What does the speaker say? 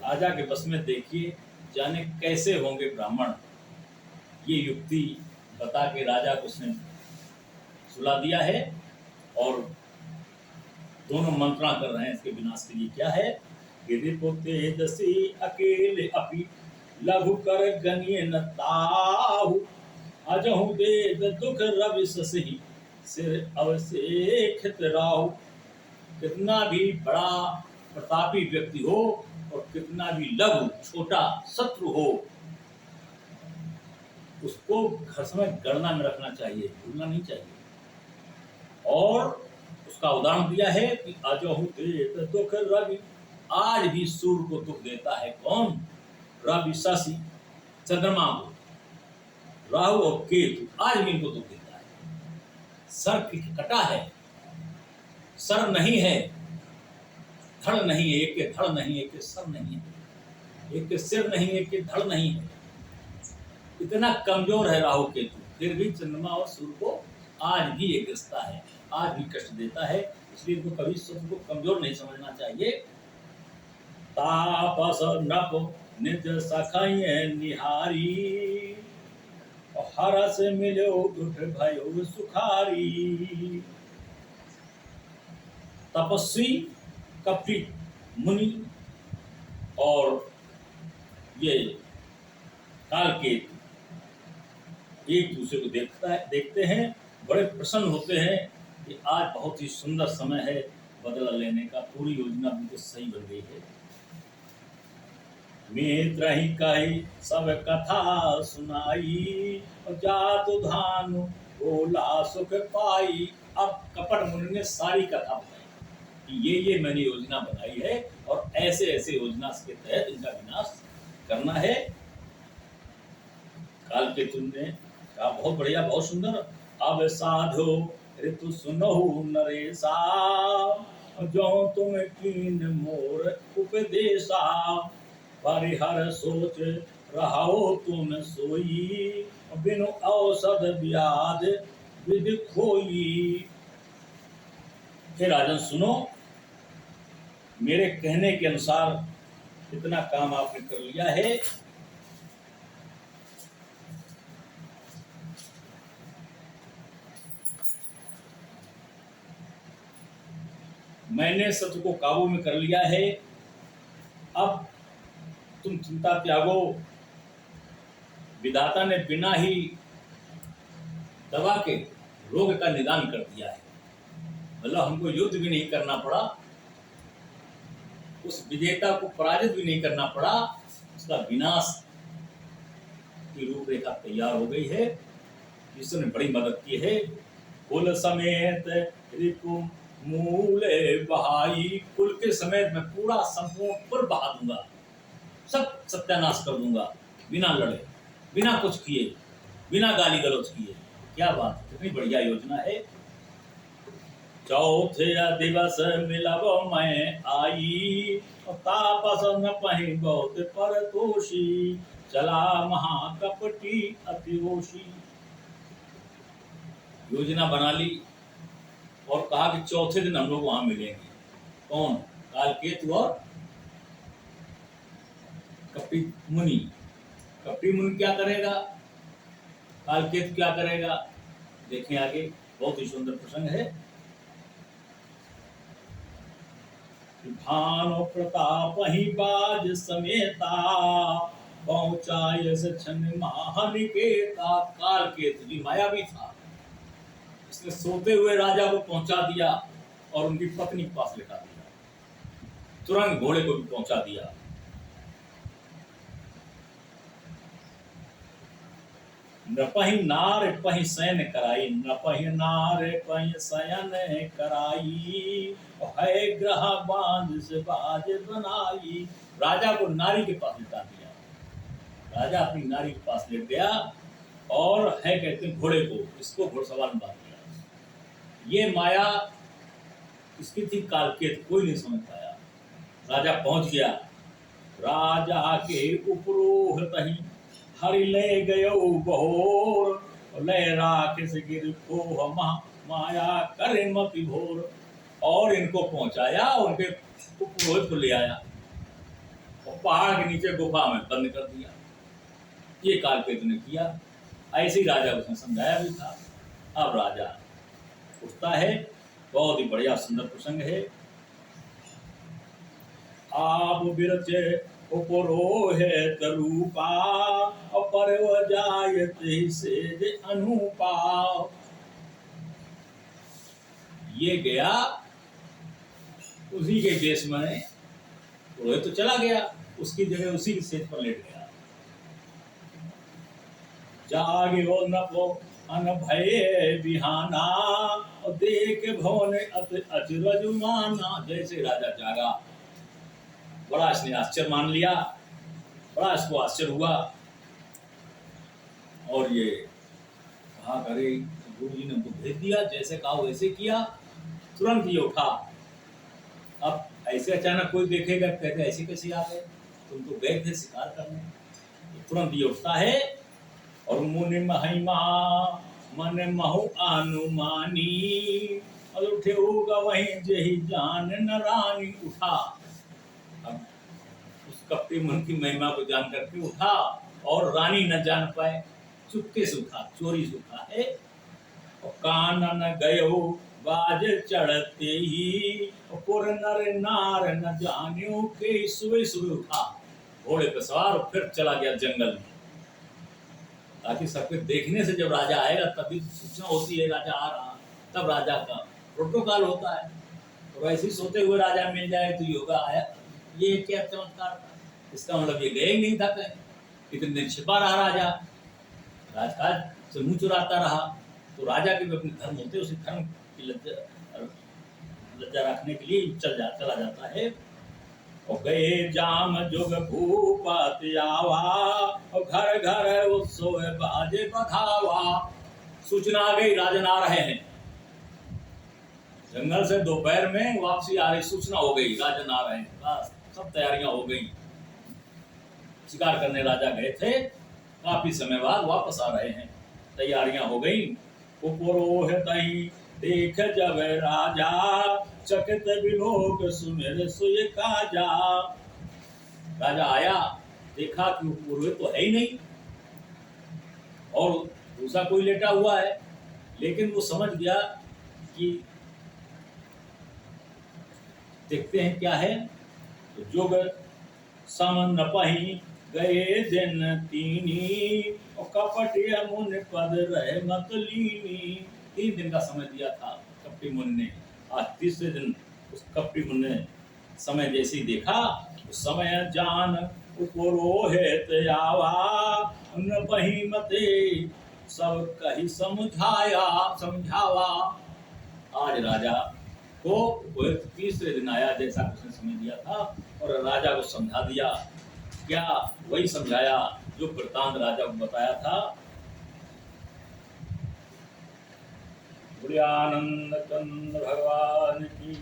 राजा के बस में देखिए जाने कैसे होंगे ब्राह्मण। ये युक्ति बता के राजा को उसने सुला दिया है और दोनों मंत्रणा कर रहे हैं इसके विनाश के लिए। क्या है? तेजसी अकेले अपि लघु कर गनिय न ताहु अजहु वेद दुख रवि ससहि सिर अवसेखित राहु। कितना भी बड़ा प्रतापी व्यक्ति हो और कितना भी लघु छोटा शत्रु हो, उसको हर समय गणना में रखना चाहिए, भूलना नहीं चाहिए। और उसका उदाहरण दिया है कि अजहु वेद दुख रवि, आज भी सूर्य को दुख देता है कौन? रवि शशि, चंद्रमा को, राहु और केतु आज भी इनको दुख देता है। सर कटा है, सर नहीं है, धड़ नहीं है, एक के धड़ नहीं है, एक के सर नहीं है, एक के सिर नहीं है, एक के धड़ नहीं है। इतना कमजोर है राहु केतु, फिर भी चंद्रमा और सूर्य को आज भी ये ग्रसता है, आज भी कष्ट देता है। इसलिए इनको कभी सूर्य को कमजोर नहीं समझना चाहिए। तापस नप निज सखाइए निहारी और हर से मिलो दुख भयो सुखारी। तपस्वी कपटी मुनि और ये कालकेतु एक दूसरे को देखते हैं, बड़े प्रसन्न होते हैं कि आज बहुत ही सुंदर समय है बदला लेने का, पूरी योजना बिल्कुल सही बन गई है। मित्र ही कही सब कथा सुनाई और जातु धानु बोला सुख पाई। अब कपट मुनि ने सारी कथा बताई कि ये मैंने योजना बनाई है और ऐसे ऐसे योजना के तहत इनका विनाश करना है। कालकेतु ने कहा बहुत बढ़िया, बहुत सुंदर। अब साधो ऋतु सुनहु नरेशा जो तुम कीन मोर उपदेशा। परिहर सोच रहो तुम सोई बिनु औषध व्याध विधि खोई। हे राजन सुनो, मेरे कहने के अनुसार इतना काम आपने कर लिया है। मैंने शत्रु को काबू में कर लिया है। अब तुम चिंता त्यागो। विधाता ने बिना ही दवा के रोग का निदान कर दिया है, मतलब हमको युद्ध भी नहीं करना पड़ा, उस विजेता को पराजित भी नहीं करना पड़ा, उसका विनाश की रूपरेखा तैयार हो गई है। ईश्वर ने बड़ी मदद की है। कुल समेत रिपु मूल बहाई, कुल के समेत मैं पूरा संपूर्ण कुल बहा दूंगा, सब सत्यानाश कर दूंगा, बिना लड़े, बिना कुछ किए, बिना गाली गलौज किए। क्या बात, कितनी बढ़िया योजना है। चौथे दिवस मिलब मैं आई तापस न पहि बहुत परतोषी चला महाकपटी अतिरोषी। योजना बना ली और कहा कि चौथे दिन हम लोग वहां मिलेंगे। कौन? कालकेतु और कपटी मुनि। कपटी मुनि क्या करेगा, कालकेतु क्या करेगा, देखें आगे, बहुत ही सुंदर प्रसंग है। भानु प्रताप ही बाज समेता पहुंचाए से क्षण महानिकेता। कालकेतु भी मायावी था, इसने सोते हुए राजा को पहुंचा दिया और उनकी पत्नी के पास लेटा दिया, तुरंत घोड़े को भी पहुंचा दिया। नपहि नार पहि शयन कराई, नपहि नार पहि शयन कराई है ग्रह बांध से बाज बनाई। राजा को नारी के पास लेटा दिया, राजा अपनी नारी के पास लेट गया और है कहते हैं घोड़े को, इसको घोड़सवार में बांध दिया। ये माया इसकी थी, कालकेतु कोई नहीं समझ पाया। राजा पहुंच गया, राजा के उपरोह तही हरि ले गयो बहोर ले राखिस गिर को माया करे मति भोर। और इनको पहुंचाया, उनके पुरोहित को ले आया और पहाड़ के नीचे गुफा में बंद कर दिया। ये कालपेट ने किया। ऐसे ही राजा को उसने समझाया भी था। अब राजा उठता है, बहुत ही बढ़िया सुंदर प्रसंग है। आप बिरचे उपरोहित रूपा, अपर जायत से अनुपा। ये गया उसी के देश में, पुरोहित तो चला गया, उसकी जगह उसी के सेज पर लेट गया। जागे हो नभो अन भये बिहाना, और देख भवन अचरज माना। जैसे राजा जागा, बड़ा इसने आश्चर्य मान लिया, बड़ा इसको आश्चर्य हुआ। और ये कहा करे गुरु जी ने उनको भेज दिया, जैसे कहा वैसे किया। तुरंत ये उठा। अब ऐसे अचानक कोई देखेगा, कहते ऐसे कैसे आ गए, तुम तो गए थे शिकार करने। तुरंत ये उठता है और मुनि महिमा मन महु अनुमानी, और उठे होगा वहीं जही जान न रानी। उठा, अब उस कपटी मन की महिमा को जान करके उठा, और रानी न जान पाए, चुपके से उठा, चोरी से उठा है। और कानन गयो बाज चढ़ते ही, पुर नर नार न जान्यो के। सुबह सुबह उठा, घोड़े पर सवार, फिर चला गया जंगल में, ताकि सबके देखने से जब राजा आएगा तभी सूचना होती है राजा आ रहा, तब राजा का प्रोटोकॉल होता है। तो वैसे ही सोते हुए राजा मिल जाए तो योगा आया, ये क्या चमत्कार था। इसका मतलब ये गया ही नहीं था कहीं, इतने दिन छिपा रहा राजा, राजकाज से मुंह चुराता रहा। तो राजा के भी अपने धर्म होते हैं, उसी धर्म की लज्जा रखने के लिए चला जाता है। और गए जाम जुग भूपत आवा, और घर घर उत्सव बाजे बधावा। सूचना आ गई, राजन आ रहे हैं। जंगल से दोपहर में वापसी आ रही, सूचना हो गई राजन आ रहे हैं। बस सब तैयारियां हो गई। शिकार करने राजा गए थे, काफी समय बाद वापस आ रहे हैं, तैयारियां हो गई। पुरोहित देख जब राजा, चकित विलोक सुमिर सुय काजा। राजा आया, देखा कि वो पुरोहित तो है ही नहीं, और दूसरा कोई लेटा हुआ है, लेकिन वो समझ गया कि देखते हैं क्या है। तो जोग समन पही गए दिन तीनी, और कपटिया मुनि पद रहे मत लीनी। 3 दिन का समय दिया था कपटी मुनि ने। आज तीसरे दिन उस कपटी मुनि ने समय जैसे ही देखा, उस समय जान पुरोहित आवा, न पही मते सब कही समझावा। आज राजा को वो तीसरे दिन आया, जैसा उसने समय दिया था, और राजा को समझा दिया। क्या वही समझाया जो वृतांत राजा को बताया था। आनंद कंद भगवान की